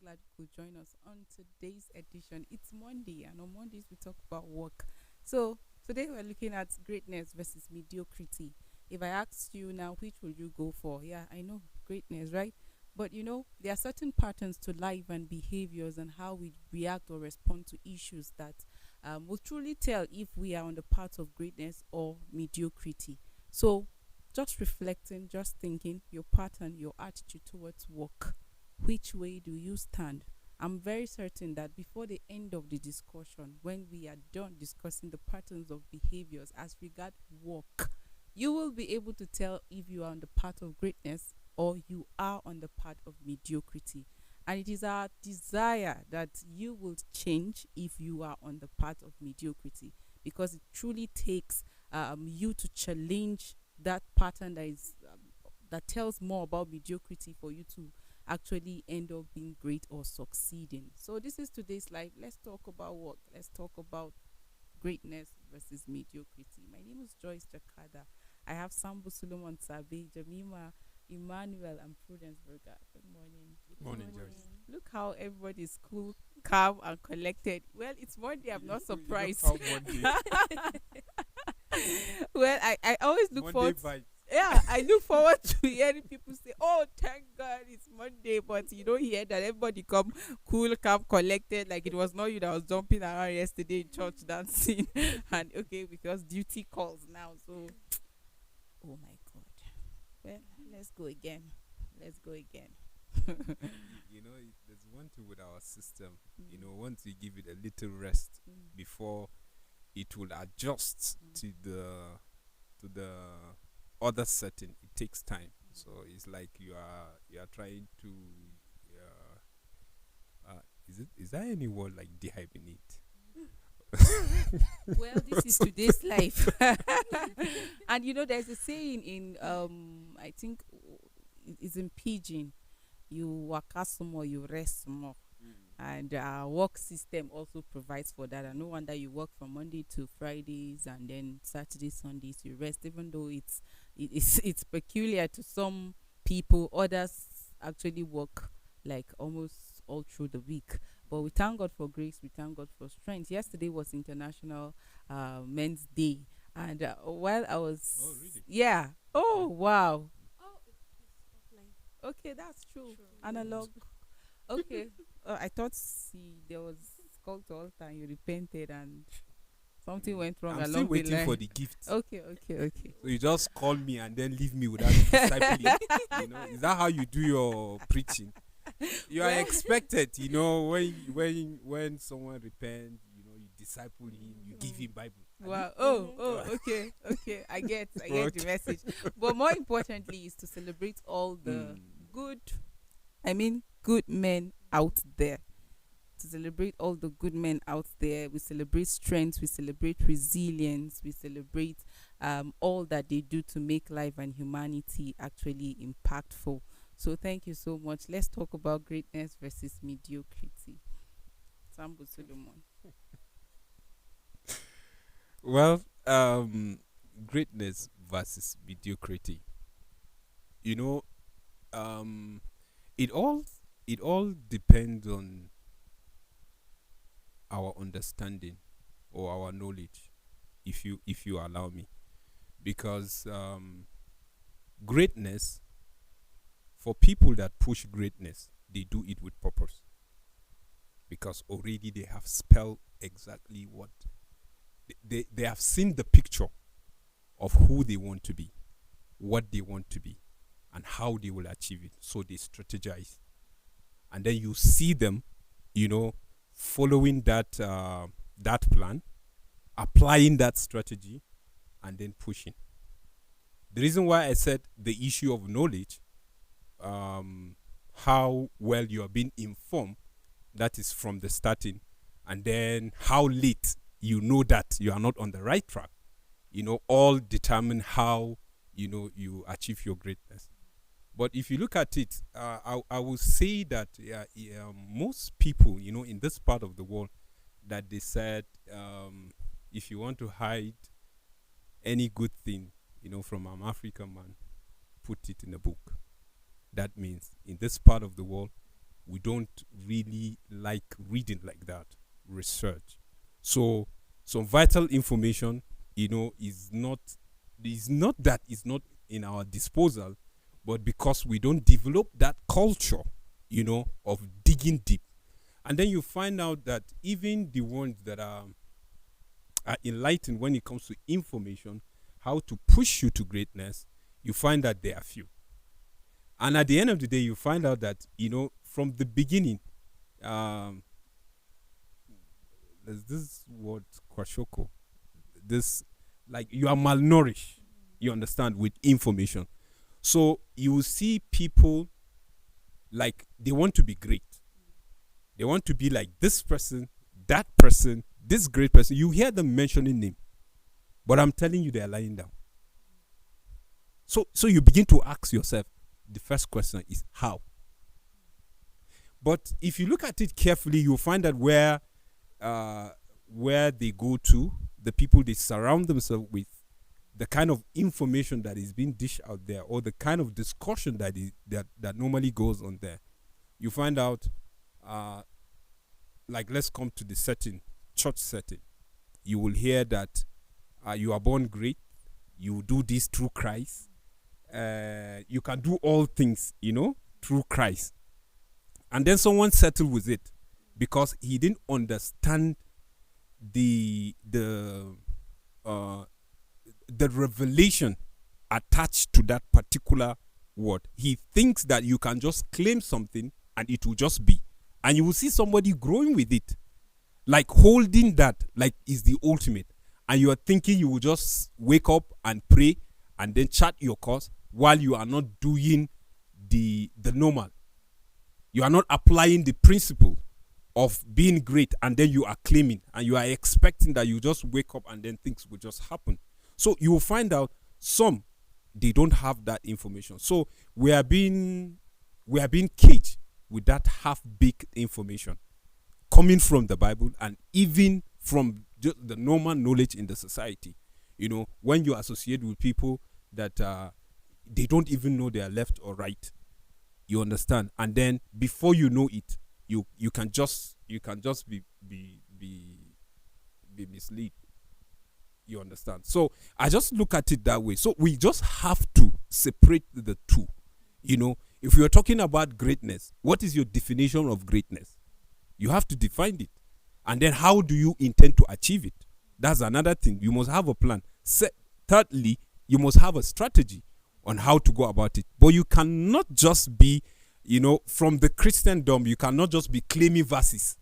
glad you could join us on today's edition. It's Monday, and on Mondays we talk about work. So today we're looking at greatness versus mediocrity. If I asked you now, which would you go for? Yeah, I know greatness, right? But there are certain patterns to life and behaviors and how we react or respond to issues that will truly tell if we are on the path of greatness or mediocrity. So, just reflecting, just thinking, your pattern, your attitude towards work, which way do you stand? I'm very certain that before the end of the discussion, when we are done discussing the patterns of behaviors as regard work, you will be able to tell if you are on the path of greatness or you are on the path of mediocrity. And it is our desire that you will change if you are on the path of mediocrity, because it truly takes you to challenge that pattern that tells more about mediocrity for you to actually end up being great or succeeding. So this is today's life. Let's talk about work. Let's talk about greatness versus mediocrity. My name is Joyce Jakada. I have Sambu Solomon Sabe, Jamima, Emmanuel, and Prudence Berger. Good morning. Morning, Joyce. Look how everybody is cool, calm, and collected. Well, it's Monday. I'm not surprised. Well, I always look Monday forward. vibes. Yeah, I look forward to hearing people say, "Oh, thank God it's Monday," but you don't hear that everybody come cool, calm, collected, like it was not you that was jumping around yesterday in church dancing, and okay, because duty calls now. So, oh my God. Well, let's go again. Let's go again. There's one thing with our system. Mm. Once you give it a little rest Mm. before it will adjust Mm. to the other setting, it takes time. So it's like you are trying to. Is there any word like dehibernate? Well, this is today's life. And there's a saying in I think it's in Pidgin, you work more, you rest more. And our work system also provides for that. And no wonder you work from Monday to Fridays, and then Saturday, Sundays you rest, even though it's peculiar to some people. Others actually work like almost all through the week. But we thank God for grace, we thank God for strength. Yesterday was International Men's Day, and while I was Oh, really? yeah, oh Mm. wow, Oh, it's offline. okay, that's true. True. Analog. Okay. I thought there was call to altar and you repented and something went wrong I'm still along the waiting line. for the gift. Okay. So you just call me and then leave me without discipling. Is that how you do your preaching? You are Well- expected, when someone repents, you disciple him, you give him Bible. Wow. Mhm. Okay. I get the message. But more importantly is to celebrate all the good, good men out there. To celebrate all the good men out there. We celebrate strength, we celebrate resilience, we celebrate all that they do to make life and humanity actually impactful. So thank you so much. Let's talk about greatness versus mediocrity. Sambu Solomon. Well, greatness versus mediocrity. You know, it all depends on our understanding or our knowledge, if you allow me, because greatness, for people that push greatness, they do it with purpose, because already they have spelled exactly what they have seen, the picture of who they want to be, what they want to be, and how they will achieve it. So they strategize, and then you see them, following that plan, applying that strategy, and then pushing. The reason why I said the issue of knowledge, how well you are being informed, that is from the starting, and then how late you know that you are not on the right track, all determine how you achieve your greatness. But if you look at it, I will say that most people, in this part of the world, that they said, if you want to hide any good thing, from an African man, put it in a book. That means in this part of the world, we don't really like reading like that, research. So some vital information, is not that it's not in our disposal, but because we don't develop that culture, of digging deep. And then you find out that even the ones that are enlightened when it comes to information, how to push you to greatness, you find that they are few. And at the end of the day, you find out that, from the beginning, um, there's this word, kwashoko, this, like, you are malnourished, you understand, with information. So you will see people, like, they want to be great. They want to be like this person, that person, this great person. You hear them mentioning name, but I'm telling you, they are lying down. So you begin to ask yourself, the first question is how? But if you look at it carefully, you'll find that where they go to, the people they surround themselves with, the kind of information that is being dished out there, or the kind of discussion that normally goes on there, you find out, like, let's come to the church setting. You will hear that you are born great, you do this through Christ, you can do all things, through Christ. And then someone settled with it because he didn't understand the revelation attached to that particular word. He thinks that you can just claim something and it will just be. And you will see somebody growing with it, like holding that, like, is the ultimate. And you are thinking you will just wake up and pray and then chart your course while you are not doing the normal. You are not applying the principle of being great, and then you are claiming and you are expecting that you just wake up and then things will just happen. So you will find out some, they don't have that information. So we are being caged with that half-baked information coming from the Bible and even from just the normal knowledge in the society. When you associate with people that they don't even know they are left or right, you understand, and then before you know it, you can just be misled. You understand? So I just look at it that way. So we just have to separate the two. If you're talking about greatness, what is your definition of greatness? You have to define it. And then how do you intend to achieve it? That's another thing. You must have a plan. Thirdly, you must have a strategy on how to go about it. But you cannot just be, from the Christendom, you cannot just be claiming verses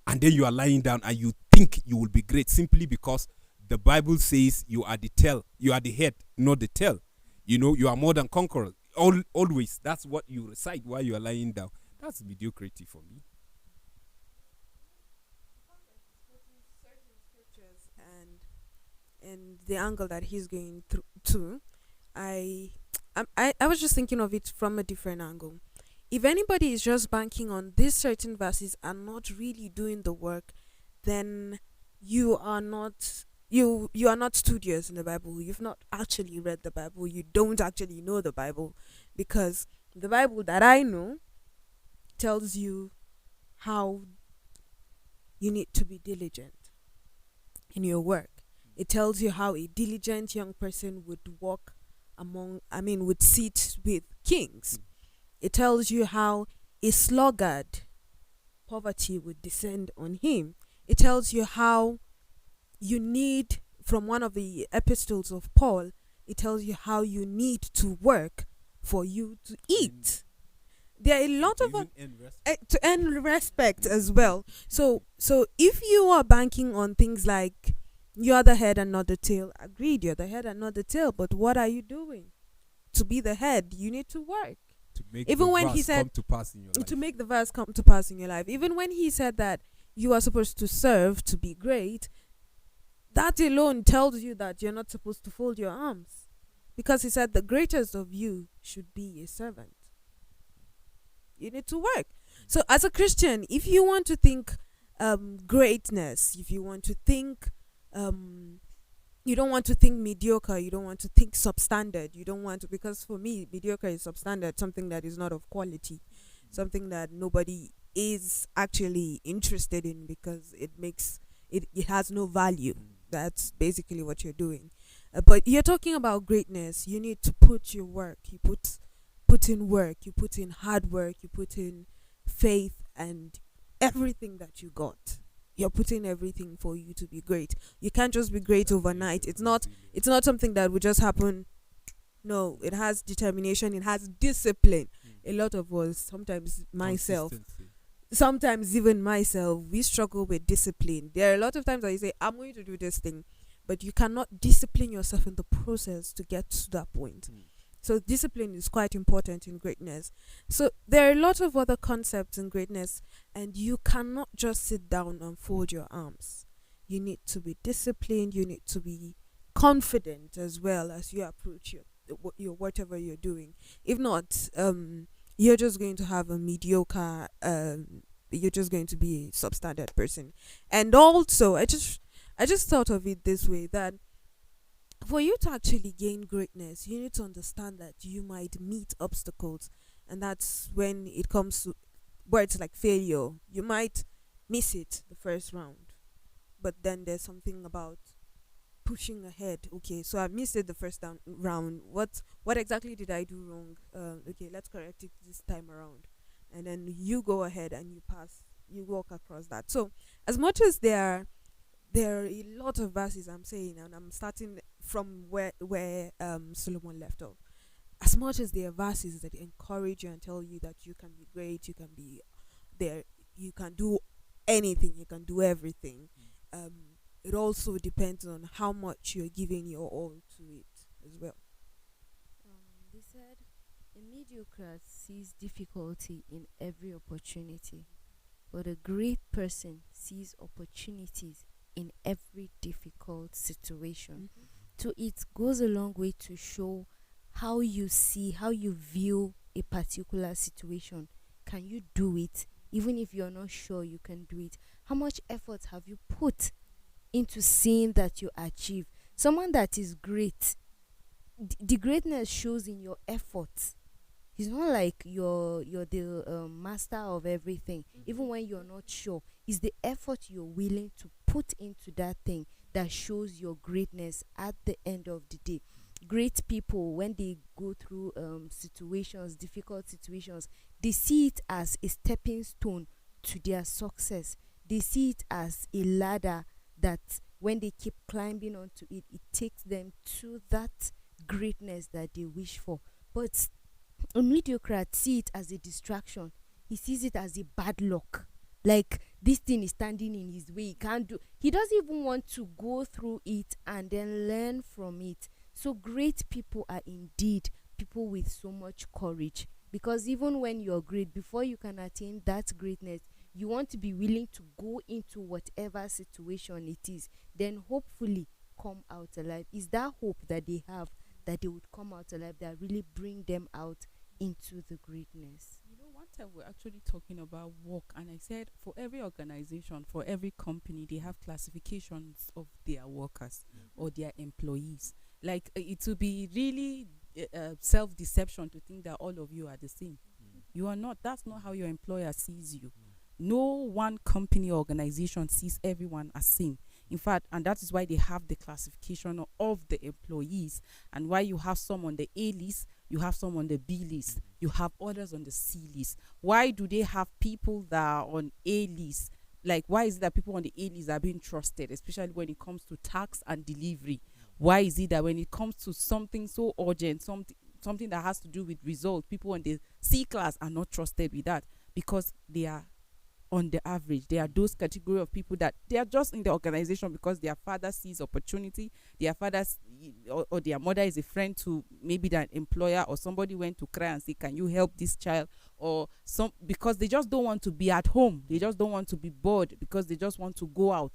and then you are lying down and you think you will be great simply because the Bible says you are the tail, you are the head, not the tail. You are more than conquerors. Always, that's what you recite while you are lying down. That's mediocrity for me. And the angle that he's going through to, I was just thinking of it from a different angle. If anybody is just banking on these certain verses and not really doing the work, then you are not studious in the Bible. You've not actually read the Bible. You don't actually know the Bible, because the Bible that I know tells you how you need to be diligent in your work. It tells you how a diligent young person would would sit with kings. It tells you how a sluggard, poverty would descend on him. It tells you how you need, from one of the epistles of Paul, it tells you how you need to work for you to eat. There are a lot of to earn respect as well. So if you are banking on things like you're the head and not the tail, agreed, you're the head and not the tail, but what are you doing to be the head? You need to work. To make Even the when verse he said come to pass in your life. to make the verse come to pass in your life, even when he said that you are supposed to serve to be great, that alone tells you that you're not supposed to fold your arms, because he said the greatest of you should be a servant. You need to work. So as a Christian, if you want to think greatness, if you want to think you don't want to think mediocre, you don't want to think substandard, you don't want to, because for me mediocre is substandard, something that is not of quality. something that nobody is actually interested in because it has no value. That's basically what you're doing. But you're talking about greatness. You need to put your work. You put in work. You put in hard work. You put in faith and everything that you got. You're putting everything for you to be great. You can't just be great overnight. It's not something that would just happen. No, it has determination. It has discipline. A lot of us, sometimes even myself, we struggle with discipline. There are a lot of times that you say, I'm going to do this thing, but you cannot discipline yourself in the process to get to that point. So discipline is quite important in greatness. So there are a lot of other concepts in greatness, and you cannot just sit down and fold your arms. You need to be disciplined. You need to be confident as well as you approach your whatever you're doing. If not, you're just going to have a mediocre. You're just going to be a substandard person. And also, I just thought of it this way, that for you to actually gain greatness, you need to understand that you might meet obstacles, and that's when it comes to words like failure. You might miss it the first round, but then there's something about pushing ahead. Okay, so I missed it the first round. What exactly did I do wrong? Okay, let's correct it this time around, and then you go ahead and you pass. You walk across that. So as much as there are a lot of verses I'm saying, and I'm starting from where Solomon left off. As much as there are verses that encourage you and tell you that you can be great, you can be there, you can do anything, you can do everything. It also depends on how much you're giving your all to it as well. They said a mediocre sees difficulty in every opportunity, but a great person sees opportunities in every difficult situation. So it goes a long way to show how you view a particular situation. Can you do it? Even if you're not sure you can do it, how much effort have you put into seeing that you achieve? Someone that is great, the greatness shows in your efforts. It's not like you're the master of everything. Even when you're not sure, it's the effort you're willing to put into that thing that shows your greatness at the end of the day. Great people, when they go through difficult situations, they see it as a stepping stone to their success. They see it as a ladder that when they keep climbing onto it, it takes them to that greatness that they wish for. But a mediocre see it as a distraction. He sees it as a bad luck. Like, this thing is standing in his way. He doesn't even want to go through it and then learn from it. So great people are indeed people with so much courage, because even when you're great, before you can attain that greatness, you want to be willing to go into whatever situation it is, then hopefully come out alive. Is that hope that they have, that they would come out alive, that really bring them out into the greatness? You know, one time we're actually talking about work, and I said for every organization, for every company, they have classifications of their workers or their employees. Like, it would be really self-deception to think that all of you are the same. You are not. That's not how your employer sees you. No one company or organization sees everyone as same. In fact, and that is why they have the classification of the employees, and why you have some on the A list, you have some on the B list, you have others on the C list. Why do they have people that are on A list? Like, why is it that people on the A list are being trusted, especially when it comes to tax and delivery? Why is it that when it comes to something so urgent, something that has to do with results, people on the C class are not trusted with that? Because they are on the average. They are those category of people that they are just in the organization because their father sees opportunity, their father or their mother is a friend to maybe that employer, or somebody went to cry and say, can you help this child? Or because they just don't want to be at home. They just don't want to be bored, because they just want to go out,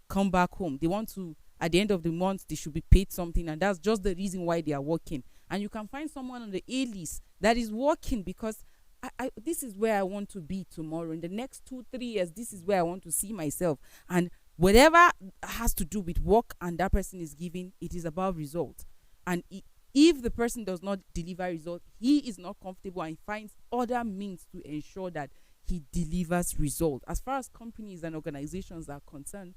come back home. They want to, at the end of the month, they should be paid something, and that's just the reason why they are working. And you can find someone on the A list that is working because this is where I want to be tomorrow. In the next 2-3 years, this is where I want to see myself. And whatever has to do with work and that person is giving, it is about results. And If the person does not deliver result, he is not comfortable and finds other means to ensure that he delivers result. As far as companies and organizations are concerned,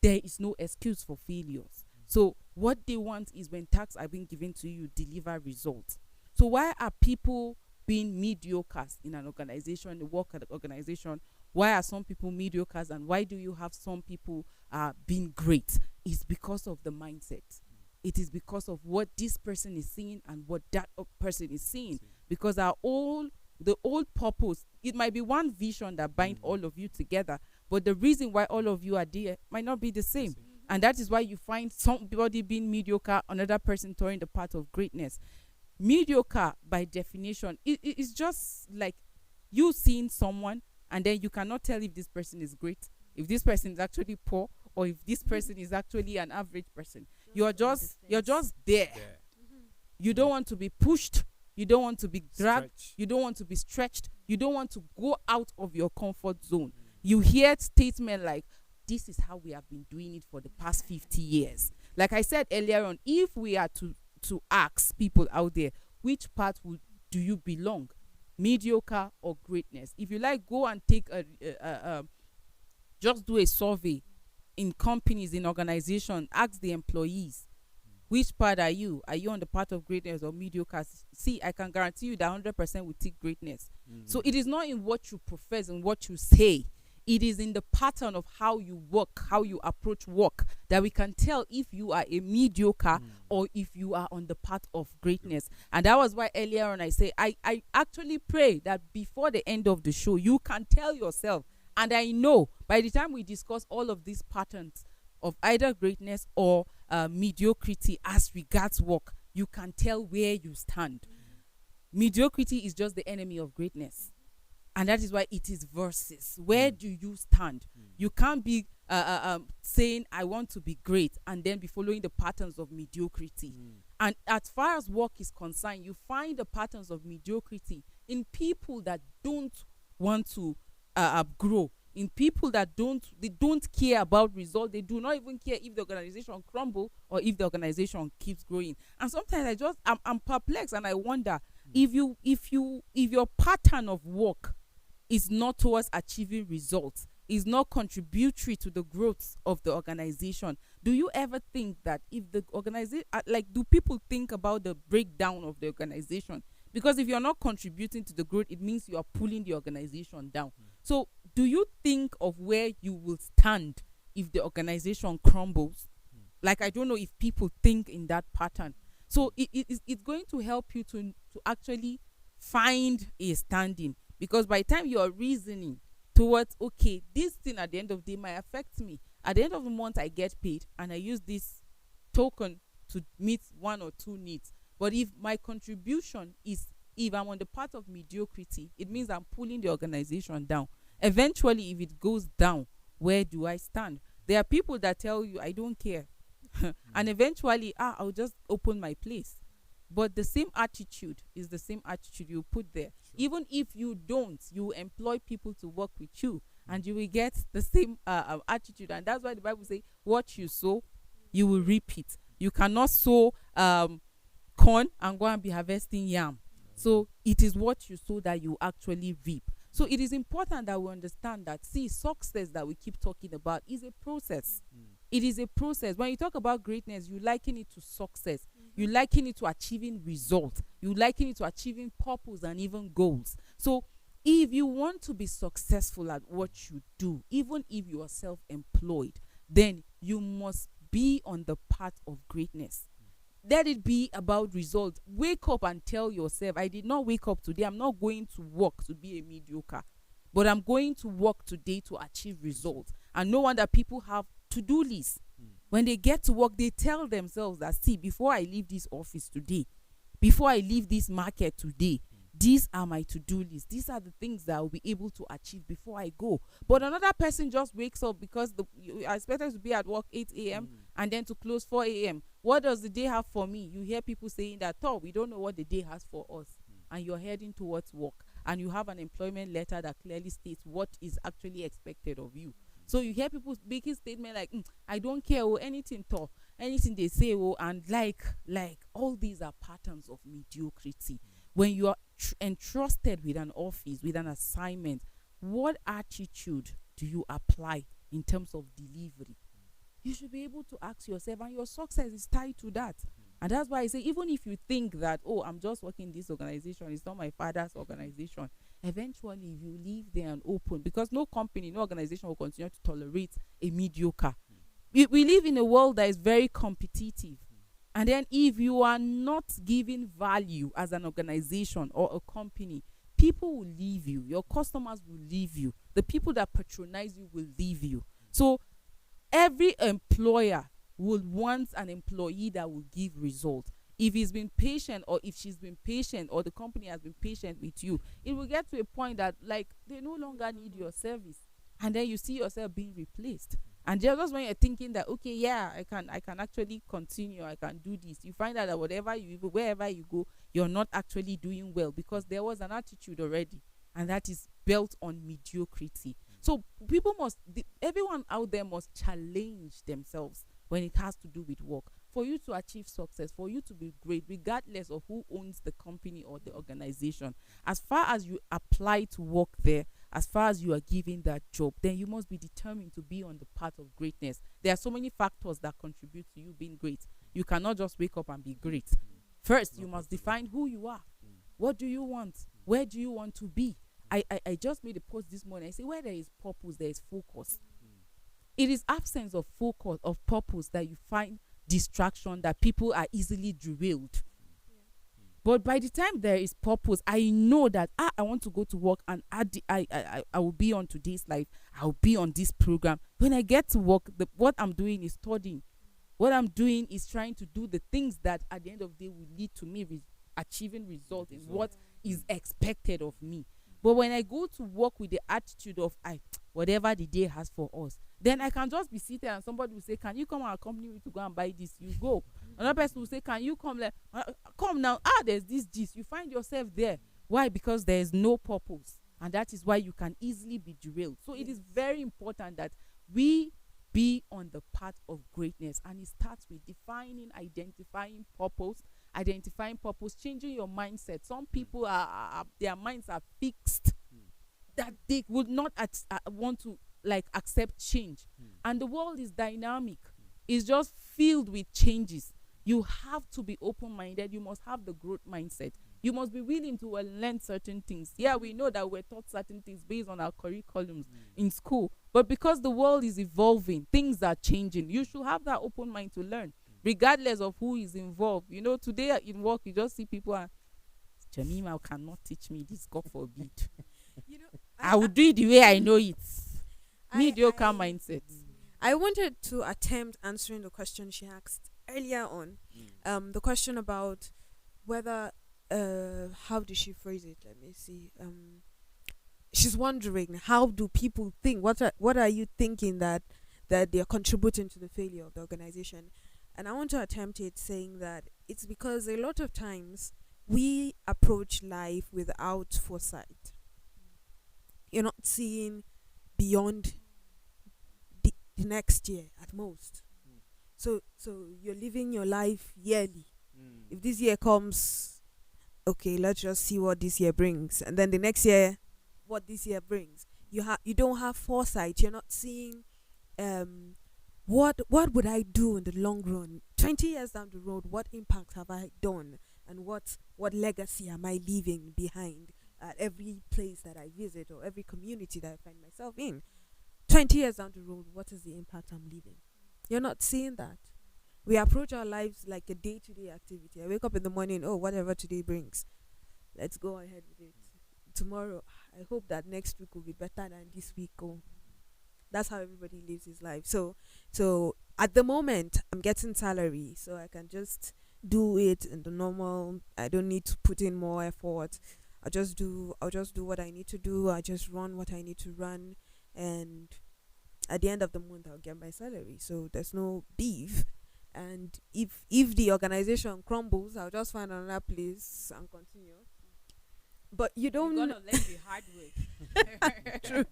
there is no excuse for failures. So what they want is, when tasks are being given to you, deliver results. So why are people being mediocres in an organization, a work organization? Why are some people mediocres, and why do you have some people being great? It's because of the mindset. It is because of what this person is seeing and what that person is seeing. Because the old purpose, it might be one vision that binds all of you together, but the reason why all of you are there might not be the same. And that is why you find somebody being mediocre, another person touring the path of greatness. Mediocre, by definition, it's just like you seeing someone, and then you cannot tell if this person is great, if this person is actually poor, or if this person is actually an average person. You're just there. You don't want to be pushed. You don't want to be dragged. You don't want to be stretched. You don't want to go out of your comfort zone. You hear statements like, this is how we have been doing it for the past 50 years. Like I said earlier on, if we are to ask people out there, which part do you belong? Mediocre or greatness? If you like, go and take just do a survey in companies, in organizations. Ask the employees, which part are you? Are you on the path of greatness or mediocre? See, I can guarantee you that 100% will take greatness. So it is not in what you profess and what you say. It is in the pattern of how you work, how you approach work, that we can tell if you are a mediocre or if you are on the path of greatness. And that was why earlier on I say, I actually pray that before the end of the show, you can tell yourself, and I know by the time we discuss all of these patterns of either greatness or mediocrity as regards work, you can tell where you stand. Mediocrity is just the enemy of greatness. And that is why it is versus. Where do you stand? You can't be saying, I want to be great, and then be following the patterns of mediocrity. And as far as work is concerned, you find the patterns of mediocrity in people that don't want to grow, in people that don't care about results. They do not even care if the organization crumble or if the organization keeps growing. And sometimes I'm perplexed, and I wonder if your pattern of work is not towards achieving results, is not contributory to the growth of the organization. Do you ever think that if the organization, do people think about the breakdown of the organization? Because if you're not contributing to the growth, it means you are pulling the organization down. So do you think of where you will stand if the organization crumbles? Like, I don't know if people think in that pattern. So it's going to help you to actually find a standing. Because by the time you are reasoning towards, okay, this thing at the end of the day might affect me. At the end of the month, I get paid, and I use this token to meet one or two needs. But if my contribution is, if I'm on the path of mediocrity, it means I'm pulling the organization down. Eventually, if it goes down, where do I stand? There are people that tell you, I don't care. And eventually, I'll just open my place. But the same attitude is the same attitude you put there. Even if you don't, you employ people to work with you, and you will get the same attitude. And that's why the Bible says, what you sow, you will reap it. You cannot sow corn and go and be harvesting yam. So it is what you sow that you actually reap. So it is important that we understand that, success that we keep talking about is a process. It is a process. When you talk about greatness, you liken it to success. You liken it to achieving results. You liken it to achieving purpose and even goals. So if you want to be successful at what you do, even if you are self-employed, then you must be on the path of greatness. Let it be about results. Wake up and tell yourself, I did not wake up today. I'm not going to work to be a mediocre, but I'm going to work today to achieve results. And no wonder people have to-do lists. When they get to work, they tell themselves that, before I leave this office today, before I leave this market today, these are my to-do lists. These are the things that I will be able to achieve before I go. But another person just wakes up because you are expected to be at work 8 a.m. and then to close 4 a.m. What does the day have for me? You hear people saying that, we don't know what the day has for us. And you're heading towards work. And you have an employment letter that clearly states what is actually expected of you. So you hear people making statements like, I don't care or anything, anything they say, oh, and like all these are patterns of mediocrity. When you are entrusted with an office, with an assignment, what attitude do you apply in terms of delivery? You should be able to ask yourself, and your success is tied to that. And that's why I say, even if you think that, oh, I'm just working in this organization, it's not my father's organization, eventually if you leave there and open, because no company, no organization will continue to tolerate a mediocre. We live in a world that is very competitive. And then if you are not giving value as an organization or a company, people will leave you. Your customers will leave you. The people that patronize you will leave you. So every employer will want an employee that will give results. If he's been patient, or if she's been patient, or the company has been patient with you, it will get to a point that like they no longer need your service, and then you see yourself being replaced. And just when you're thinking that, okay, yeah, I can actually continue, I can do this, you find out that wherever you go, you're not actually doing well, because there was an attitude already, and that is built on mediocrity. So everyone out there must challenge themselves when it has to do with work, for you to achieve success, for you to be great, regardless of who owns the company or the organization. As far as you apply to work there, as far as you are given that job, then you must be determined to be on the path of greatness. There are so many factors that contribute to you being great. You cannot just wake up and be great. First, you must define who you are. What do you want? Where do you want to be? I just made a post this morning. I say, where there is purpose, there is focus. It is absence of focus, of purpose, that you find distraction, that people are easily derailed. But by the time there is purpose, I know that I want to go to work, and I will be on today's life. I will be on this program. When I get to work, what I'm doing is studying. What I'm doing is trying to do the things that at the end of the day will lead to me achieving results in what is expected of me. But when I go to work with the attitude of whatever the day has for us, then I can just be seated and somebody will say, can you come and accompany me to go and buy this? You go. Another person will say, can you come? Come now. There's this gist. You find yourself there. Why? Because there is no purpose. And that is why you can easily be derailed. So it is very important that we be on the path of greatness. And it starts with identifying purpose, changing your mindset. Some people their minds are fixed that they would not want to accept change. And the world is dynamic. It's just filled with changes. You have to be open-minded. You must have the growth mindset. You must be willing to learn certain things. Yeah, we know that we're taught certain things based on our curriculums in school. But because the world is evolving, things are changing. You should have that open mind to learn, regardless of who is involved. You know, today in work, you just see people Jamima cannot teach me this, God forbid. I will do it the way I know it. Mediocre mindset. I wanted to attempt answering the question she asked earlier on. The question about whether, how did she phrase it? Let me see. She's wondering, how do people think? What are you thinking that they're contributing to the failure of the organization? And I want to attempt it saying that it's because a lot of times we approach life without foresight. You're not seeing beyond the next year at most. So you're living your life yearly. If this year comes, okay, let's just see what this year brings, and then the next year, what this year brings. You don't have foresight. You're not seeing what would I do in the long run? 20 years down the road, what impact have I done, and what legacy am I leaving behind at every place that I visit or every community that I find myself in? 20 years down the road, what is the impact I'm leaving? You're not seeing that. We approach our lives like a day-to-day activity. I wake up in the morning, whatever today brings, let's go ahead with it. Tomorrow, I hope that next week will be better than this week. That's how everybody lives his life. So at the moment, I'm getting salary, so I can just do it in the normal. I don't need to put in more effort. I'll just do what I need to do. I just run what I need to run, and at the end of the month, I'll get my salary. So there's no beef. And if the organization crumbles, I'll just find another place and continue. But you don't. You're gonna learn the hard way. True.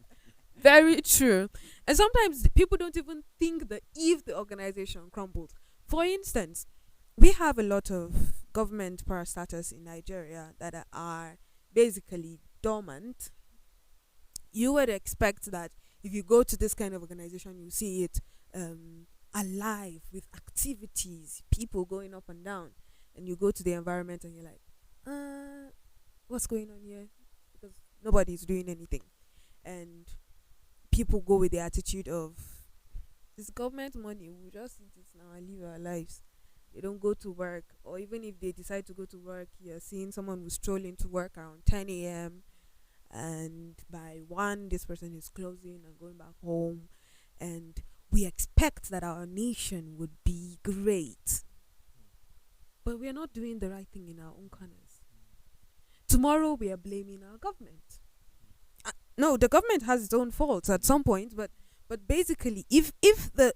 Very true. And sometimes people don't even think that if the organization crumbles, For instance, we have a lot of government parastatals in Nigeria that are basically dormant. You would expect that if you go to this kind of organization, you see it alive with activities, people going up and down, and you go to the environment and you're like, what's going on here? Because nobody's doing anything, and people go with the attitude of, it's government money, we'll just eat it now and live our lives. They don't go to work, or even if they decide to go to work, you're seeing someone who's strolling to work around 10 a.m. and by 1 this person is closing and going back home, and we expect that our nation would be great, but we're not doing the right thing in our own corners. Tomorrow we are blaming our government. No, the government has its own faults at some point, but basically, if the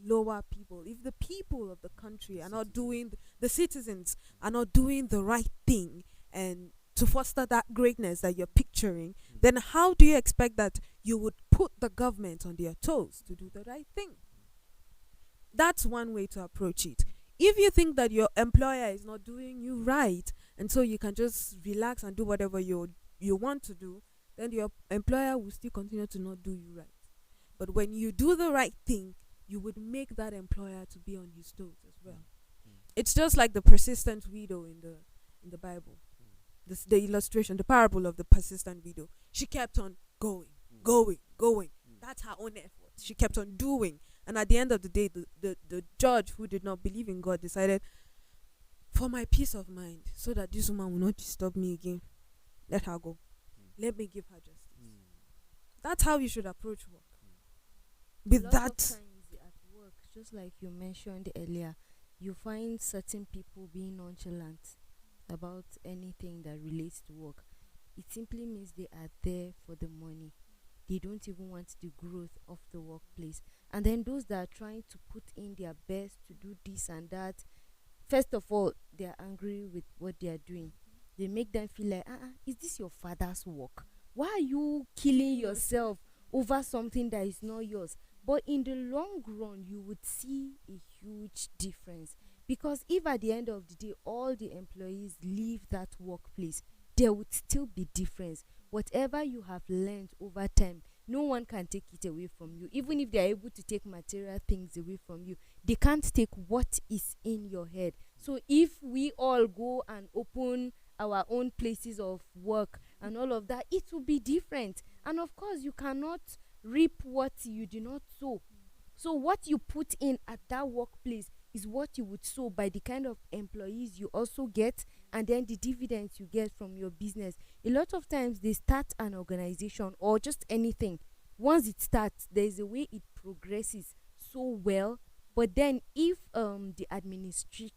lower people, if the people of the country are not doing, the citizens are not doing the right thing and to foster that greatness that you're picturing, then how do you expect that you would put the government on their toes to do the right thing? That's one way to approach it. If you think that your employer is not doing you right, and so you can just relax and do whatever you want to do, then your employer will still continue to not do you right. But when you do the right thing, you would make that employer to be on his toes as well. It's just like the persistent widow in the Bible. The illustration, the parable of the persistent widow. She kept on going. That's her own effort. She kept on doing. And at the end of the day, the judge, who did not believe in God, decided, for my peace of mind, so that this woman will not disturb me again, let her go. Let me give her justice. That's how you should approach work. With Lot that, of times at work, just like you mentioned earlier, you find certain people being nonchalant about anything that relates to work. It simply means they are there for the money. They don't even want the growth of the workplace. And then those that are trying to put in their best to do this and that, first of all, they are angry with what they are doing. They make them feel like, is this your father's work? Why are you killing yourself over something that is not yours? But in the long run, you would see a huge difference. Because if at the end of the day, all the employees leave that workplace, there would still be difference. Whatever you have learned over time, no one can take it away from you. Even if they are able to take material things away from you, they can't take what is in your head. So if we all go and open our own places of work and all of that, it will be different. And of course, you cannot reap what you do not sow. So what you put in at that workplace is what you would sow by the kind of employees you also get, and then the dividends you get from your business. A lot of times they start an organization or just anything. Once it starts, there's a way it progresses so well. But then if the administration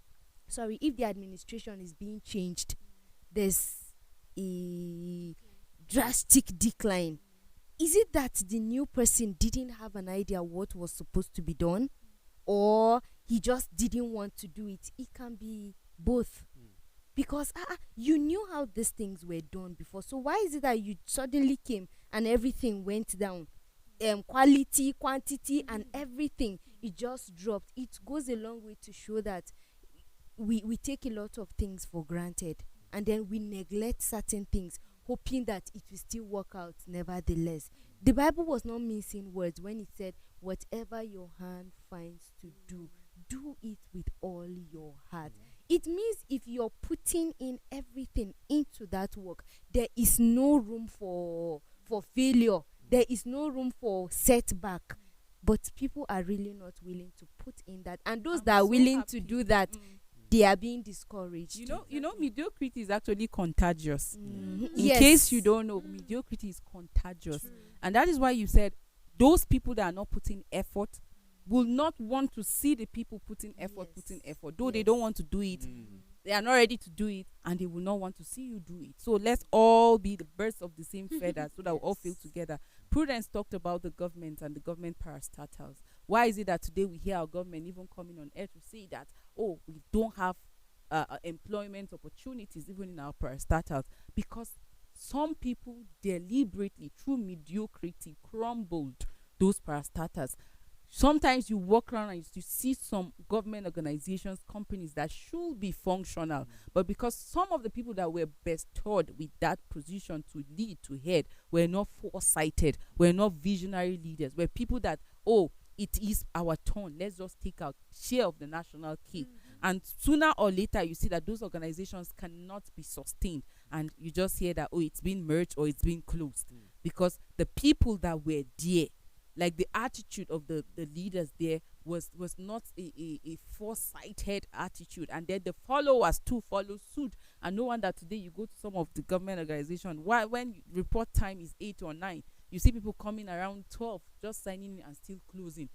is being changed, there's a drastic decline. Is it that the new person didn't have an idea what was supposed to be done, or he just didn't want to do it? It can be both. Because you knew how these things were done before. So why is it that you suddenly came and everything went down? Quality, quantity, and everything, it just dropped. It goes a long way to show that we take a lot of things for granted, and then we neglect certain things, hoping that it will still work out nevertheless. The Bible was not mincing words when it said, whatever your hand finds to do, do it with all your heart. It means if you're putting in everything into that work, there is no room for failure. There is no room for setback. But people are really not willing to put in that. And those that are willing to do that, they are being discouraged. You know, mediocrity is actually contagious. In Yes. case you don't know, mediocrity is contagious. And that is why you said those people that are not putting effort will not want to see the people putting effort. Though they don't want to do it, they are not ready to do it, and they will not want to see you do it. So let's all be the birds of the same feather so that we all feel together. Prudence talked about the government and the government parastatals. Why is it that today we hear our government even coming on air to say that, oh, we don't have employment opportunities even in our parastatals? Because some people deliberately, through mediocrity, crumbled those parastatals. Sometimes you walk around and you see some government organizations, companies that should be functional, but because some of the people that were bestowed with that position to lead, to head, were not foresighted, were not visionary leaders, were people that, oh, it is our turn, let's just take our share of the national cake. And sooner or later, you see that those organizations cannot be sustained, and you just hear that, oh, it's been merged or it's been closed, because the people that were there, like the attitude of the leaders there was not a foresighted attitude, and then the followers too follow suit. And no wonder today you go to some of the government organization, why when report time is 8 or 9, you see people coming around 12 just signing in and still closing.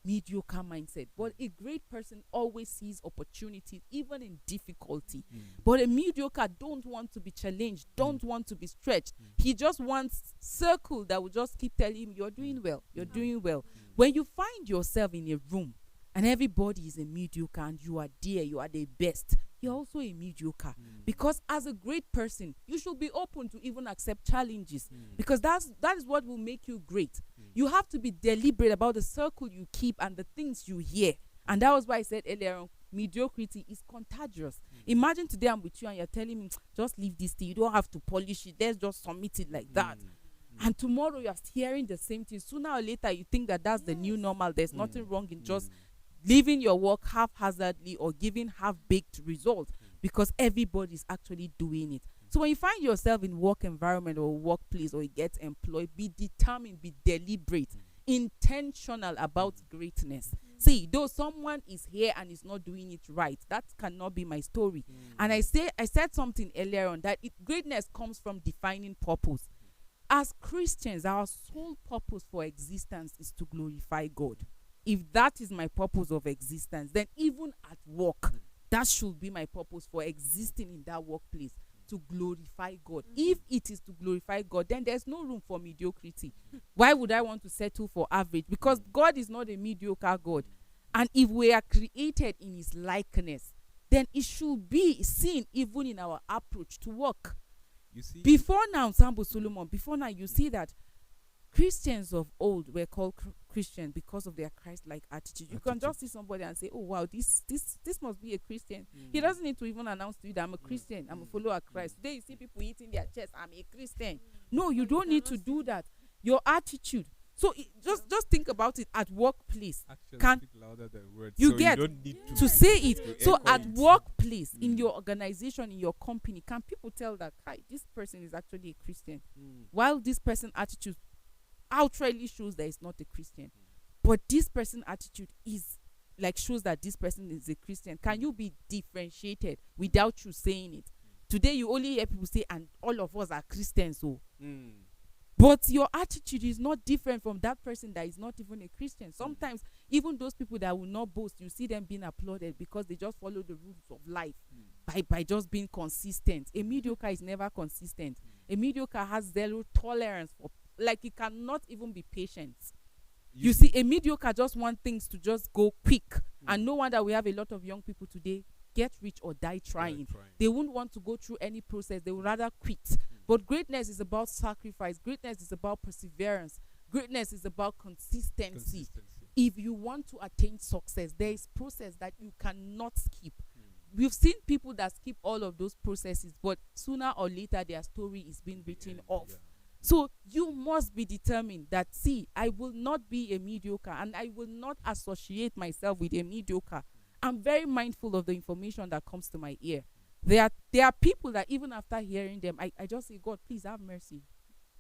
Mediocre mindset. But a great person always sees opportunities even in difficulty. But a mediocre don't want to be challenged, don't want to be stretched. He just wants circle that will just keep telling him, you're doing well, you're doing well. When you find yourself in a room and everybody is a mediocre and you are there, you are the best, you're also a mediocre. Because as a great person, you should be open to even accept challenges, because that is what will make you great. You have to be deliberate about the circle you keep and the things you hear. And that was why I said earlier on, mediocrity is contagious. Imagine today I'm with you and you're telling me, just leave this thing, you don't have to polish it, let's just submit it like that. And tomorrow you're hearing the same thing. Sooner or later you think that that's the new normal. There's nothing wrong in just leaving your work haphazardly or giving half-baked results, because everybody's actually doing it. So when you find yourself in work environment or workplace, or you get employed, be determined, be deliberate, intentional about greatness. See, though someone is here and is not doing it right, that cannot be my story. And I said something earlier on, that greatness comes from defining purpose. As Christians, our sole purpose for existence is to glorify God. If that is my purpose of existence, then even at work, that should be my purpose for existing in that workplace, to glorify God. If it is to glorify God, then there's no room for mediocrity. Why would I want to settle for average? Because God is not a mediocre God. And if we are created in his likeness, then it should be seen even in our approach to work. You see, Before now, Sambo Solomon, before now, you see that Christians of old were called Christian because of their Christ-like attitude. You can just see somebody and say, oh wow, this must be a Christian. He doesn't need to even announce to you that I'm a Christian, I'm a follower of Christ. Today you see people eating their chest, I'm a Christian. No, you don't need to do that. Your attitude. So just think about it at workplace. actions speak louder than words. You so get you don't need to say it. to So echo at it. workplace, in your organization, in your company, can people tell that, hi, this person is actually a Christian, while this person attitude outrightly shows that it's not a Christian, but this person attitude is like shows that this person is a Christian? Can you be differentiated without you saying it? Today you only hear people say, and all of us are Christians, so but your attitude is not different from that person that is not even a Christian. Sometimes even those people that will not boast, you see them being applauded because they just follow the rules of life by just being consistent. A mediocre is never consistent. A mediocre has zero tolerance for, like, he cannot even be patient. You see, a mediocre just want things to just go quick. And no wonder we have a lot of young people today get rich or die trying. They won't want to go through any process. They would rather quit. But greatness is about sacrifice. Greatness is about perseverance. Greatness is about consistency. If you want to attain success, there is process that you cannot skip. We've seen people that skip all of those processes, but sooner or later their story is being written off. So you must be determined that, see, I will not be a mediocre, and I will not associate myself with a mediocre. I'm very mindful of the information that comes to my ear. There are people that even after hearing them, I just say, God, please have mercy.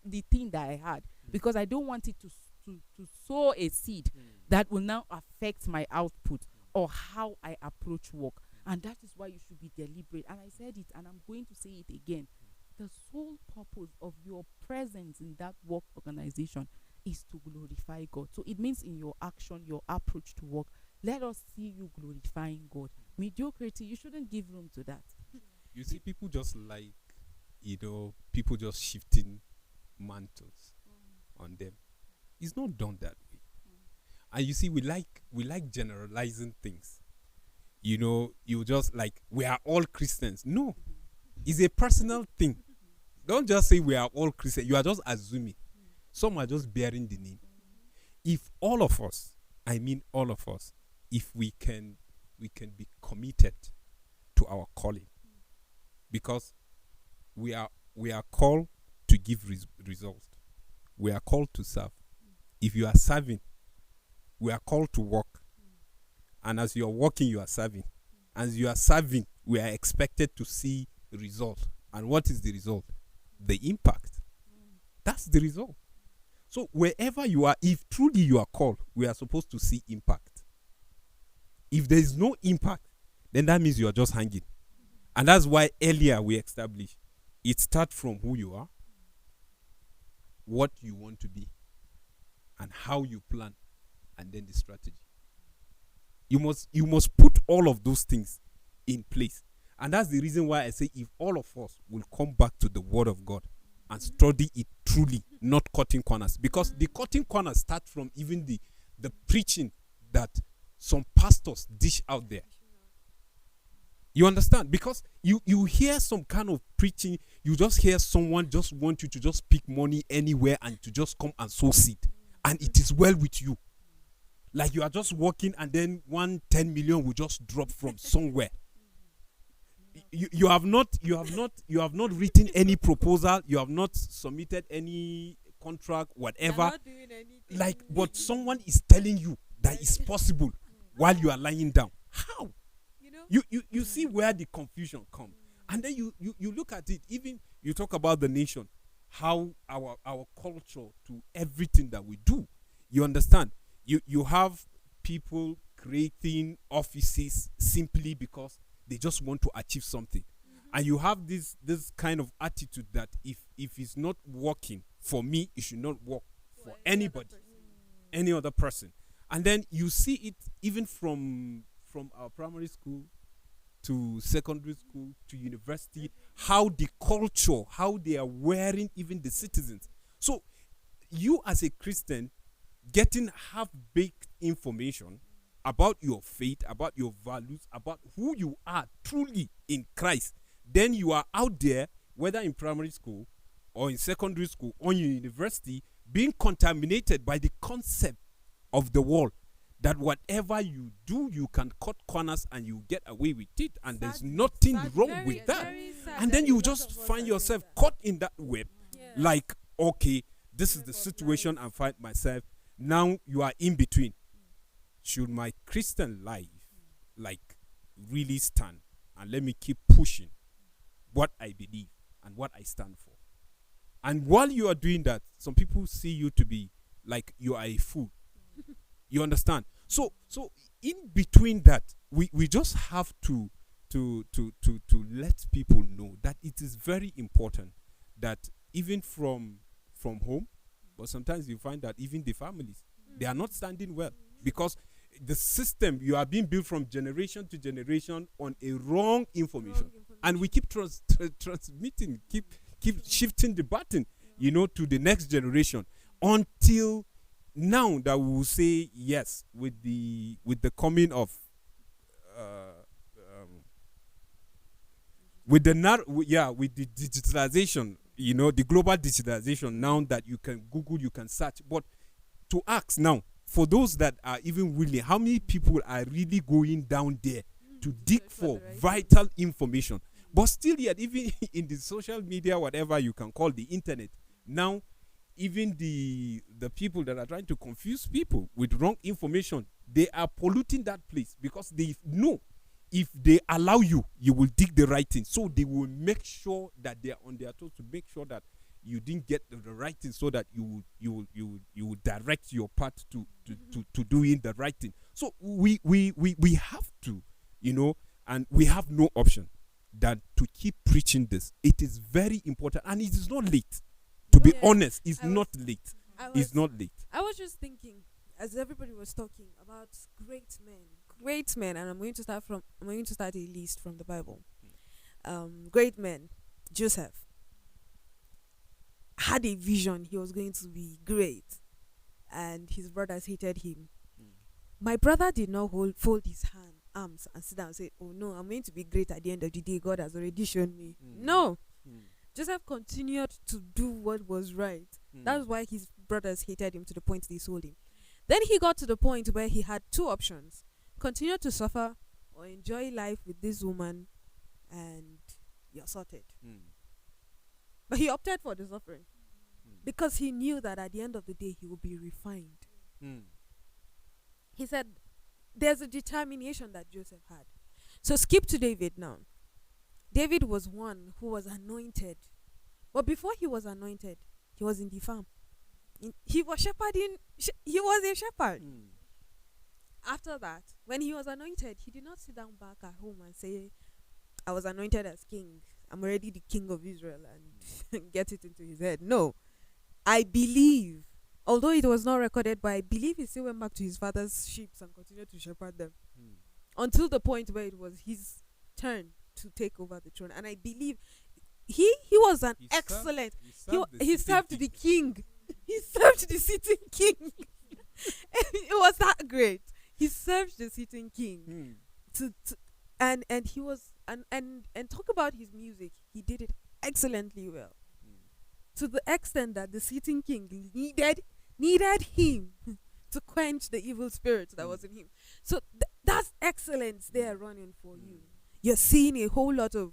The thing that I had, because I don't want it to sow a seed that will now affect my output or how I approach work. And that is why you should be deliberate. And I said it, and I'm going to say it again. The sole purpose of your presence in that work organization is to glorify God. So it means in your action, your approach to work, let us see you glorifying God. Mediocrity, you shouldn't give room to that. You see, people just like, people just shifting mantles on them. It's not done that way. And you see, we like generalizing things. You just like, we are all Christians. No, it's a personal thing. Don't just say we are all Christians. You are just assuming. Some are just bearing the name. If all of us I mean all of us, if we can be committed to our calling, because we are called to give results. We are called to serve. If you are serving, we are called to work. And as you are working, you are serving. As you are serving, we are expected to see result. And what is the result? The impact. That's the result. So wherever you are, if truly you are called, we are supposed to see impact. If there is no impact, then that means you are just hanging. And that's why earlier we established it starts from who you are, what you want to be, and how you plan, and then the strategy. You must put all of those things in place. And that's the reason why I say if all of us will come back to the Word of God and study it truly, not cutting corners. Because the cutting corners start from even the preaching that some pastors dish out there. You understand? Because you hear some kind of preaching, you just hear someone just want you to just pick money anywhere and to just come and sow seed. And it is well with you. Like you are just walking and then 10 million will just drop from somewhere. You have not written any proposal, you have not submitted any contract, whatever. Like, but someone is telling you that it's possible while you are lying down. How? You see where the confusion comes. And then you look at it, even you talk about the nation, how our culture to everything that we do. You understand? You have people creating offices simply because they just want to achieve something. And you have this kind of attitude that if it's not working for me, it should not work for anybody, any other person. And then you see it even from our primary school to secondary school to university, how the culture, how they are wearing even the citizens. So you as a Christian getting half-baked information about your faith, about your values, about who you are truly in Christ, then you are out there, whether in primary school or in secondary school or in university, being contaminated by the concept of the world, that whatever you do, you can cut corners and you get away with it, and there's nothing wrong with that. And then you just find yourself caught in that web, like, okay, this is the situation I find myself. Now you are in between. Should my Christian life like really stand, and let me keep pushing what I believe and what I stand for? And while you are doing that, some people see you to be like you are a fool. You understand? So in between that, we just have to let people know that it is very important that even from home, but sometimes you find that even the families, they are not standing well, because the system, you are being built from generation to generation on a wrong information. And we keep transmitting, keep shifting the button, to the next generation, until now that we will say yes with the coming of with the digitalization, the global digitalization. Now that you can Google, you can search, but to ask now, for those that are even willing, how many people are really going down there to dig for vital information? But still yet, even in the social media, whatever you can call the internet, now even the people that are trying to confuse people with wrong information, they are polluting that place, because they know if they allow you, you will dig the right thing. So they will make sure that they are on their toes to make sure that you didn't get the right thing, so that you will direct your path to doing the right thing. So we have to, and we have no option than to keep preaching this. It is very important, and it is not late. To be honest, it's not late. It's not late. I was just thinking, as everybody was talking about great men, and I'm going to start a list from the Bible. Great men. Joseph had a vision; he was going to be great, and his brothers hated him. My brother did not fold his arms and sit down and say, "Oh no, I'm going to be great at the end of the day. God has already shown me." No. Joseph continued to do what was right. That's why his brothers hated him to the point they sold him. Then he got to the point where he had two options: continue to suffer or enjoy life with this woman, and you're sorted. But he opted for the suffering because he knew that at the end of the day he would be refined. He said there's a determination that Joseph had. So skip to David now. David was one who was anointed. But before he was anointed, he was in the farm. He was shepherding. He was a shepherd. After that, when he was anointed, he did not sit down back at home and say, I was anointed as king. I'm already the king of Israel, and get it into his head. No. I believe, although it was not recorded, but I believe he still went back to his father's sheep and continued to shepherd them until the point where it was his turn to take over the throne. And I believe he was an excellent. He served the king. He served the sitting king. It was that great. He served the sitting king. And he was and talk about his music. He did it excellently well. To the extent that the sitting king needed him to quench the evil spirit that was in him. So that's excellence there running for you. You're seeing a whole lot of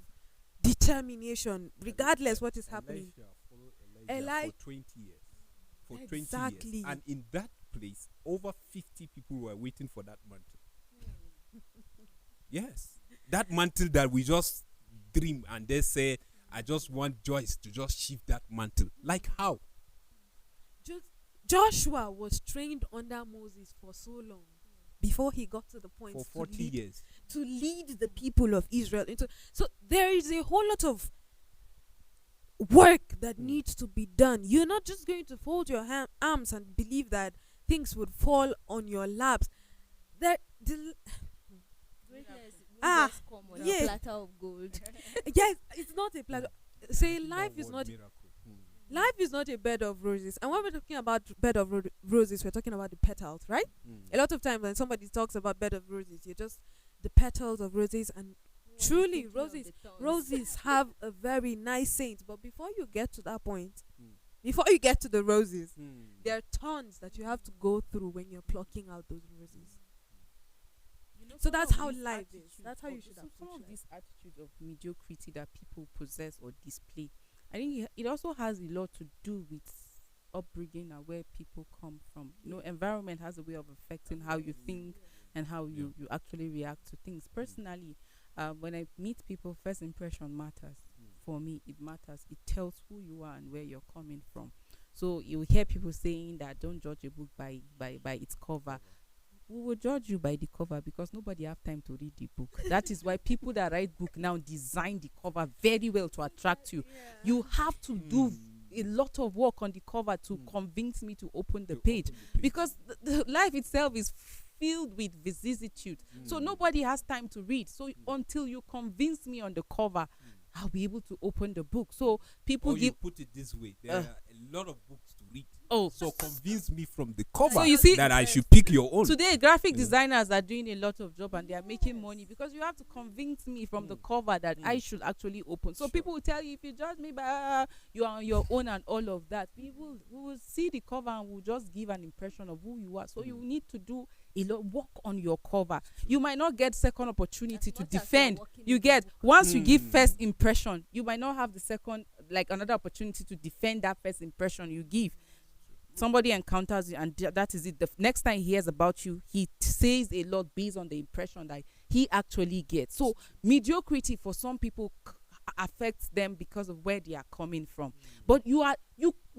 determination, regardless what is happening. Elijah for 20 years. For 20 years. And in that place, over 50 people were waiting for that mantle. Yes. That mantle that we just dream and they say, I just want Joyce to just shift that mantle. Like how? Joshua was trained under Moses for so long before he got to the point for 40 years to lead the people of Israel into. So there is a whole lot of work that needs to be done. You're not just going to fold your arms and believe that things would fall on your laps. A platter of gold. Yes, it's not a platter. Say life is not. Life is not a bed of roses. And when we're talking about bed of roses, we're talking about the petals, right? A lot of times when somebody talks about bed of roses, you're just the petals of roses. And truly, roses have a very nice scent. But before you get to that point, before you get to the roses, there are tons that you have to go through when you're plucking out those roses. So that's how life is. That's how you should approach some of life. this attitude of mediocrity that people possess or display, I think it also has a lot to do with upbringing and where people come from. You know, environment has a way of affecting how you think and how you actually react to things. Personally, when I meet people, first impression matters. For me, it matters. It tells who you are and where you're coming from. So you hear people saying that don't judge a book by its cover. We will judge you by the cover because nobody have time to read the book. That is why people that write book now design the cover very well to attract you. You have to do a lot of work on the cover to convince me to open the page, because the life itself is filled with vicissitude. So nobody has time to read. So until you convince me on the cover, I'll be able to open the book. So people you put it this way: there are a lot of books to read. So convince me from the cover so you see, that I should pick your own. Today, graphic designers are doing a lot of job and they are making money because you have to convince me from the cover that I should actually open. So people will tell you, if you judge me by you are on your own and all of that, we will see the cover and we'll just give an impression of who you are. So you need to do a lot work on your cover. You might not get second opportunity to defend. You get once you give first impression, you might not have the second, like another opportunity to defend that first impression you give. Somebody encounters you and that is it. The next time he hears about you, he says a lot based on the impression that he actually gets. So mediocrity for some people affects them because of where they are coming from. But why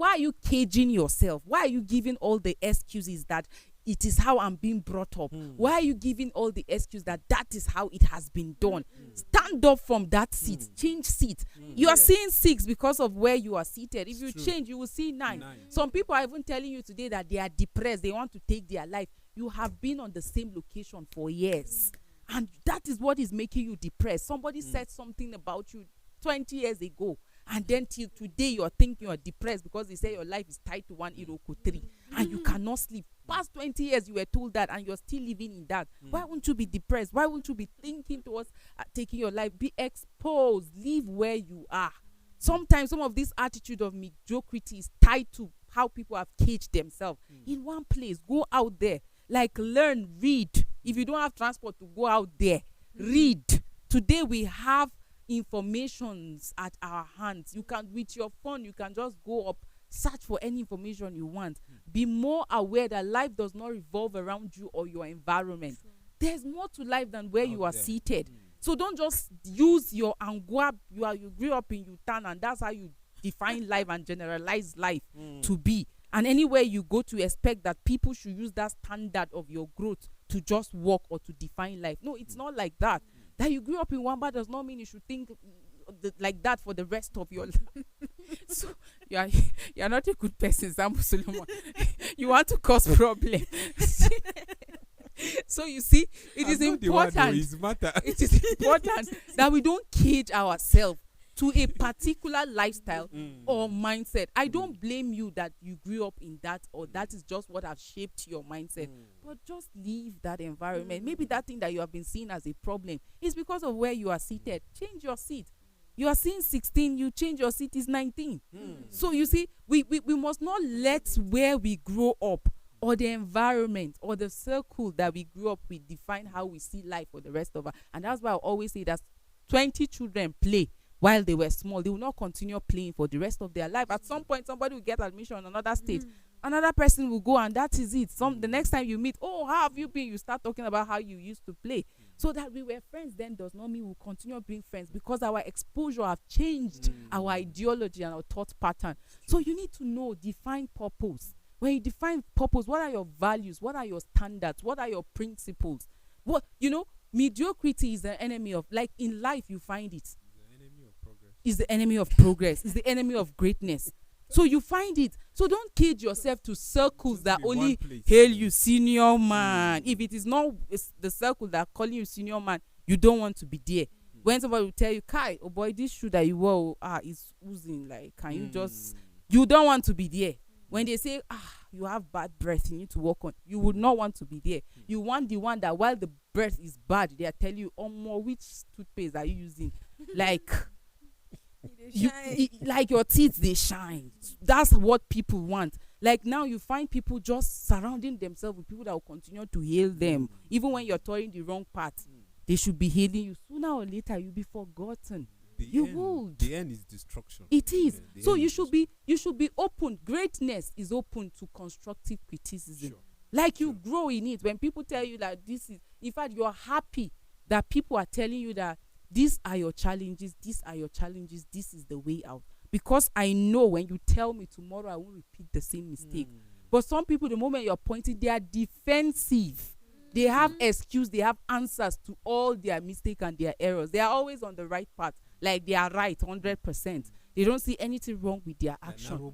are you caging yourself? Why are you giving all the excuses that it is how I'm being brought up? Why are you giving all the excuse that is how it has been done? Stand up from that seat. Change seat. You are seeing 6 because of where you are seated. If you change, you will see 9. Some people are even telling you today that they are depressed. They want to take their life. You have been on the same location for years. And that is what is making you depressed. Somebody said something about you 20 years ago. And then till today, you are thinking you are depressed because they say your life is tied to one Iroko 3 and you cannot sleep. Past 20 years, you were told that and you're still living in that. Why won't you be depressed? Why won't you be thinking towards taking your life? Be exposed. Live where you are. Sometimes some of this attitude of mediocrity is tied to how people have caged themselves in one place. Go out there, like learn, read. If you don't have transport to go out there, read. Today we have informations at our hands. You can, with your phone, you can just go up, search for any information you want. Be more aware that life does not revolve around you or your environment. There's more to life than where you are seated. So don't just use your angua. You grew up in Utan, and that's how you define life and generalize life to be. And anywhere you go to expect that people should use that standard of your growth to just walk or to define life. No, it's not like that. That you grew up in Wamba does not mean you should think like that for the rest of your life. So you are not a good person, Sambu Solomon. You want to cause problems. So you see, it is important. It is important that we don't cage ourselves to a particular lifestyle or mindset. I don't blame you that you grew up in that, or that is just what has shaped your mindset. But just leave that environment. Maybe that thing that you have been seeing as a problem is because of where you are seated. Change your seat. You are seeing 16, you change your seat is 19. So you see, we must not let where we grow up or the environment or the circle that we grew up with define how we see life for the rest of us. And that's why I always say that 20 children play while they were small. They will not continue playing for the rest of their life. At some point, somebody will get admission in another state. Another person will go, and that is it. The next time you meet, oh, how have you been? You start talking about how you used to play. So that we were friends then does not mean we'll continue being friends, because our exposure have changed our ideology and our thought pattern. So you need to know, define purpose. When you define purpose, what are your values? What are your standards? What are your principles? Mediocrity is the enemy of, like in life you find it. Is the enemy of progress. Is the enemy of greatness. So you find it. So don't cage yourself to circles that only hail you senior man. If it is not the circle that calling you senior man, you don't want to be there. When somebody will tell you, Kai, oh boy, this shoe that you wore is oozing. Like, can you just? You don't want to be there. When they say, you have bad breath, you need to work on, you would not want to be there. You want the one that while the breath is bad, they are telling you, which toothpaste are you using? Like, like your teeth, they shine. That's what people want. Like now you find people just surrounding themselves with people that will continue to heal them. Even when you're touring the wrong path, they should be healing you. Sooner or later, you'll be forgotten. The end is destruction. It is. So you should be open. Greatness is open to constructive criticism. Like you grow in it. When people tell you that this is, in fact, you're happy that people are telling you that these are your challenges, this is the way out. Because I know when you tell me tomorrow, I won't repeat the same mistake. But some people, the moment you're pointing, they are defensive. They have excuse, they have answers to all their mistakes and their errors. They are always on the right path. Like they are right 100%. They don't see anything wrong with their action.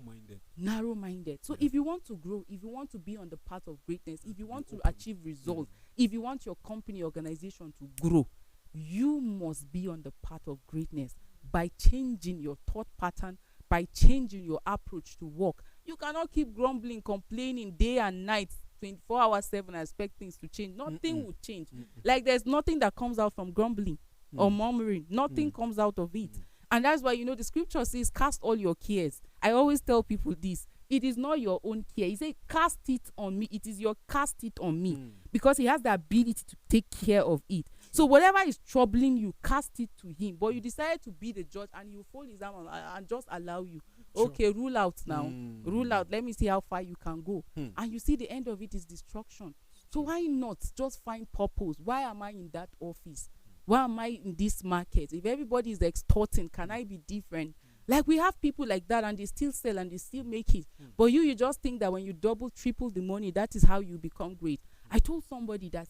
Narrow-minded. So if you want to grow, if you want to be on the path of greatness, if you want to achieve results, if you want your company, organization to grow, you must be on the path of greatness by changing your thought pattern, by changing your approach to work. You cannot keep grumbling, complaining day and night, 24 hours 7, and expect things to change. Nothing will change. Like there's nothing that comes out from grumbling or murmuring. Nothing comes out of it. And that's why, the scripture says, cast all your cares. I always tell people this. It is not your own care. He said, cast it on me. It is your cast it on me. Because he has the ability to take care of it. So whatever is troubling you, cast it to him. But you decided to be the judge, and you fold his arm and just allow you. Okay, rule out now. Rule out. Let me see how far you can go. And you see the end of it is destruction. So why not just find purpose? Why am I in that office? Why am I in this market? If everybody is extorting, can I be different? Like we have people like that, and they still sell and they still make it. But you just think that when you double, triple the money, that is how you become great. I told somebody that,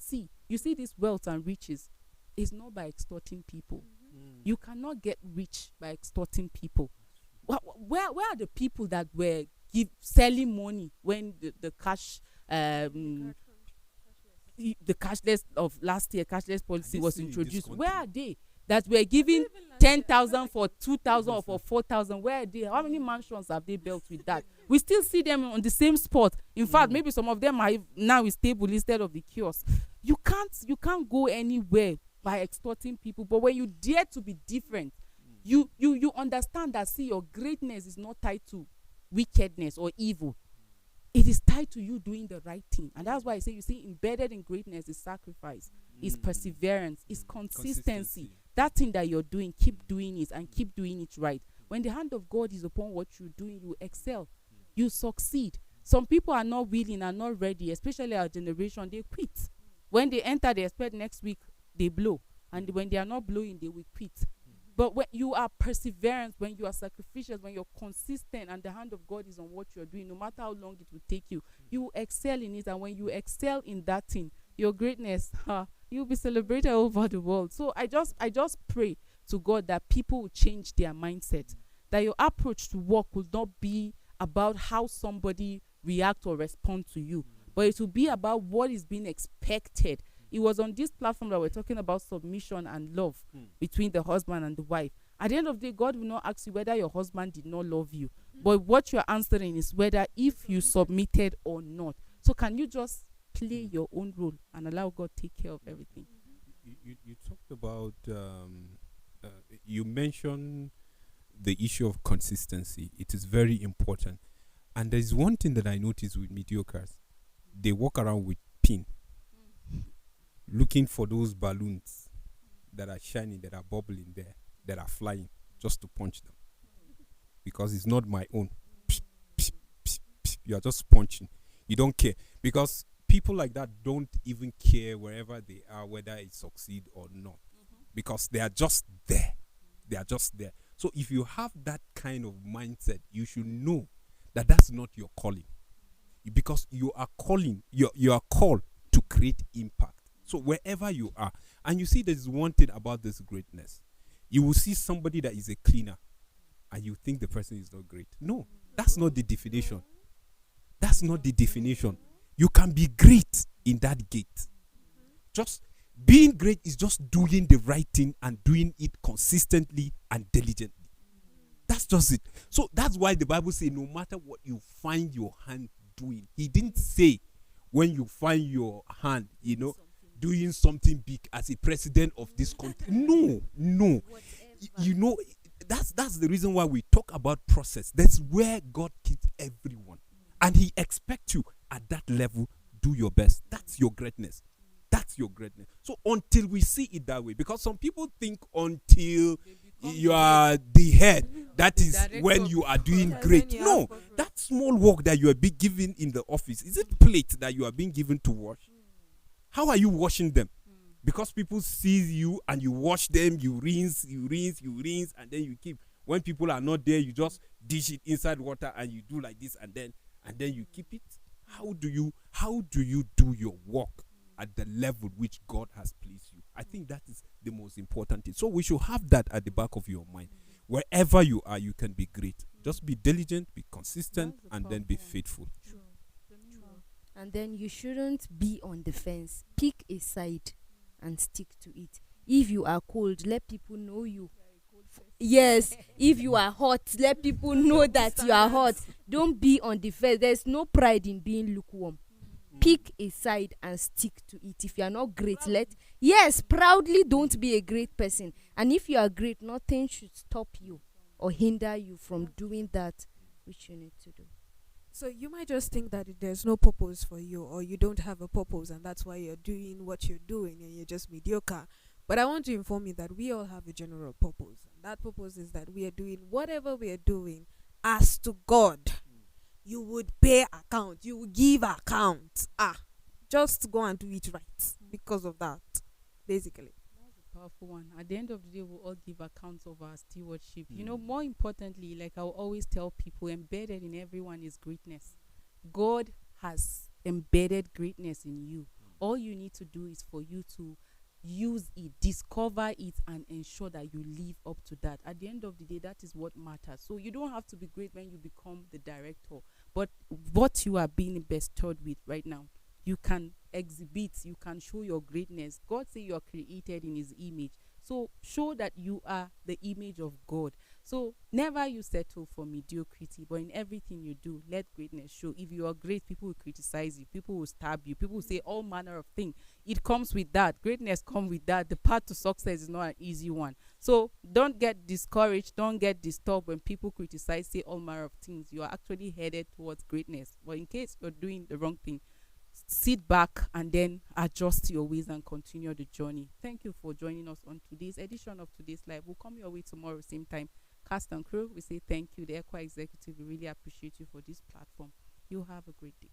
you see this wealth and riches is not by extorting people. You cannot get rich by extorting people. Where are the people that were selling money when the cash the cashless of last year, cashless policy was introduced? Where are they? That were giving 10,000 for 2,000 or for 4,000. Where are they? How many mansions have they built with that? We still see them on the same spot. In fact, maybe some of them are now stable instead of the kiosk. You can't go anywhere by extorting people. But when you dare to be different, you understand that, your greatness is not tied to wickedness or evil. It is tied to you doing the right thing. And that's why I say, you see, embedded in greatness is sacrifice, is perseverance, is consistency. That thing that you're doing, keep doing it and keep doing it right. When the hand of God is upon what you're doing, you excel, you succeed. Some people are not willing, are not ready, especially our generation, they quit. When they enter, they expect next week they blow. And when they are not blowing, they will quit. But when you are perseverant, when you are sacrificial, when you're consistent and the hand of God is on what you're doing, no matter how long it will take you, you will excel in it. And when you excel in that thing, your greatness, you'll be celebrated over the world. So I just pray to God that people will change their mindset, that your approach to work will not be about how somebody react or respond to you, but it will be about what is being expected. It was on this platform that we're talking about submission and love between the husband and the wife. At the end of the day, God will not ask you whether your husband did not love you, but what you're answering is whether if you submitted or not. So can you just play your own role and allow God take care of everything? You talked about, you mentioned the issue of consistency. It is very important. And there's one thing that I notice with mediocres. They walk around with pin, looking for those balloons that are shining, that are bubbling there, that are flying, just to punch them. Because it's not my own. You are just punching. You don't care. Because people like that don't even care wherever they are, whether it succeed or not. Because they are just there. They are just there. So if you have that kind of mindset, you should know that that's not your calling. Because you are calling, you are called to create impact. So wherever you are, and you see there's one thing about this greatness. You will see somebody that is a cleaner and you think the person is not great. No, that's not the definition. That's not the definition. You can be great in that gate. Just being great is just doing the right thing and doing it consistently and diligently. That's just it. So that's why the Bible says no matter what you find your hand doing, he didn't say when you find your hand, doing something big as a president of this country. No. That's the reason why we talk about process. That's where God keeps everyone. And he expects you at that level, do your best. That's your greatness. That's your greatness. So until we see it that way, because some people think until you are the head, that is when you are doing great. No, that small work that you are being given in the office, is it plate that you are being given to wash? How are you washing them? Because people see you and you wash them, you rinse, and then you keep. When people are not there, you just dish it inside water and you do like this, and then you keep it. How do you do your work at the level which God has placed you? I think that is the most important thing. So we should have that at the back of your mind. Wherever you are, you can be great. Just be diligent, be consistent, and then be faithful. True. And then you shouldn't be on the fence. Pick a side and stick to it. If you are cold, let people know you. Yes, if you are hot, let people know that you are hot. Don't be on the fence. There's no pride in being lukewarm. Pick a side and stick to it. If you are not great, proudly don't be a great person. And if you are great, nothing should stop you or hinder you from doing that which you need to do. So you might just think that there's no purpose for you, or you don't have a purpose, and that's why you're doing what you're doing and you're just mediocre. But I want to inform you that we all have a general purpose. And that purpose is that we are doing whatever we are doing as to God. You would pay account. You would give account. Just go and do it right because of that, basically. That's a powerful one. At the end of the day, we'll all give accounts of our stewardship. More importantly, like I will always tell people, embedded in everyone is greatness. God has embedded greatness in you. All you need to do is for you to use it, discover it, and ensure that you live up to that. At the end of the day, that is what matters. So you don't have to be great when you become the director, but what you are being bestowed with right now, you can exhibit, you can show your greatness. God said you are created in his image. So show that you are the image of God. So never you settle for mediocrity, but in everything you do, let greatness show. If you are great, people will criticize you, people will stab you, people will say all manner of things. It comes with that. Greatness comes with that. The path to success is not an easy one. So don't get discouraged, don't get disturbed when people criticize, say all manner of things. You are actually headed towards greatness. But in case you're doing the wrong thing, sit back and then adjust your ways and continue the journey. Thank you for joining us on today's edition of Today's Live. We'll come your way tomorrow, same time. Cast and crew, we say thank you. The Equa Executive, we really appreciate you for this platform. You have a great day.